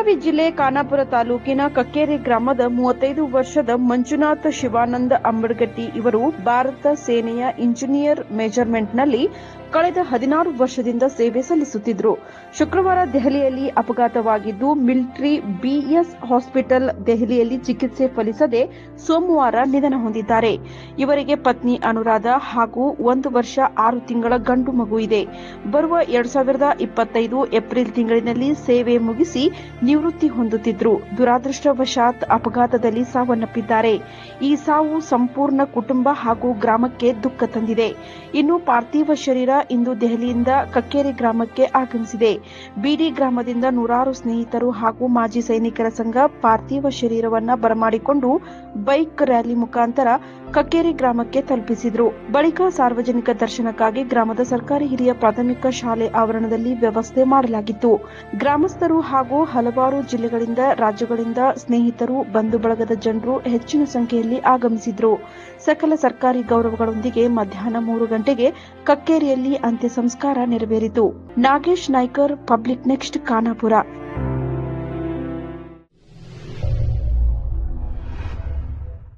ಬೆಳಗಾವಿ ಜಿಲ್ಲೆ ಖಾನಾಪುರ ತಾಲೂಕಿನ ಕಕ್ಕೇರಿ ಗ್ರಾಮದ 35 ವರ್ಷದ ಮಂಜುನಾಥ್ ಶಿವಾನಂದ ಅಂಬಡಗಟ್ಟಿ ಇವರು ಭಾರತ ಸೇನೆಯ ಇಂಜಿನಿಯರ್ ಮೇಜರ್ಮೆಂಟ್ನಲ್ಲಿ ಕಳೆದ 16 ವರ್ಷದಿಂದ ಸೇವೆ ಸಲ್ಲಿಸುತ್ತಿದ್ದರು. ಶುಕ್ರವಾರ ದೆಹಲಿಯಲ್ಲಿ ಅಪಘಾತವಾಗಿದ್ದು ಮಿಲಿಟರಿ ಬಿಎಸ್ ಹಾಸ್ಪಿಟಲ್ ದೆಹಲಿಯಲ್ಲಿ ಚಿಕಿತ್ಸೆ ಫಲಿಸದೆ ಸೋಮವಾರ ನಿಧನ ಹೊಂದಿದ್ದಾರೆ. ಇವರಿಗೆ ಪತ್ನಿ ಅನುರಾಧ ಹಾಗೂ 1 ವರ್ಷ 6 ತಿಂಗಳ ಗಂಡು ಮಗು ಇದೆ. ಬರುವ 2025 ಏಪ್ರಿಲ್ ತಿಂಗಳಿನಲ್ಲಿ ಸೇವೆ ಮುಗಿಸಿ ನಿವೃತ್ತಿ ಹೊಂದುತ್ತಿದ್ದರು. ದುರಾದೃಷ್ಟವಶಾತ್ ಅಪಘಾತದಲ್ಲಿ ಸಾವನ್ನಪ್ಪಿದ್ದಾರೆ. ಈ ಸಾವು ಸಂಪೂರ್ಣ ಕುಟುಂಬ ಹಾಗೂ ಗ್ರಾಮಕ್ಕೆ ದುಃಖ ತಂದಿದೆ. ಇನ್ನು ಪಾರ್ಥಿವ ಶರೀರ ಇಂದು ದೆಹಲಿಯಿಂದ ಕಕ್ಕೇರಿ ಗ್ರಾಮಕ್ಕೆ ಆಗಮಿಸಿದೆ. ಬಿಡಿ ಗ್ರಾಮದಿಂದ ನೂರಾರು ಸ್ನೇಹಿತರು ಹಾಗೂ ಮಾಜಿ ಸೈನಿಕರ ಸಂಘ ಪಾರ್ಥಿವ ಶರೀರವನ್ನ ಬರಮಾಡಿಕೊಂಡು ಬೈಕ್ ರ್ಯಾಲಿ ಮುಖಾಂತರ ಕಕ್ಕೇರಿ ಗ್ರಾಮಕ್ಕೆ ತಲುಪಿಸಿದರು. ಬಳಿಕ ಸಾರ್ವಜನಿಕ ದರ್ಶನಕ್ಕಾಗಿ ಗ್ರಾಮದ ಸರ್ಕಾರಿ ಹಿರಿಯ ಪ್ರಾಥಮಿಕ ಶಾಲೆ ಆವರಣದಲ್ಲಿ ವ್ಯವಸ್ಥೆ ಮಾಡಲಾಗಿತ್ತು. ಗ್ರಾಮಸ್ಥರು ಹಾಗೂ ಹಲವಾರು ಜಿಲ್ಲೆಗಳಿಂದ, ರಾಜ್ಯಗಳಿಂದ ಸ್ನೇಹಿತರು, ಬಂಧು ಬಳಗದ ಜನರು ಹೆಚ್ಚಿನ ಸಂಖ್ಯೆಯಲ್ಲಿ ಆಗಮಿಸಿದ್ರು. ಸಕಲ ಸರ್ಕಾರಿ ಗೌರವಗಳೊಂದಿಗೆ ಮಧ್ಯಾಹ್ನ 3 ಗಂಟೆಗೆ ಕಕ್ಕೇರಿಯಲ್ಲಿ ಅಂತ್ಯ ಸಂಸ್ಕಾರ ನೆರವೇರಿತು. Nagesh Naikar, public next, Khanapur.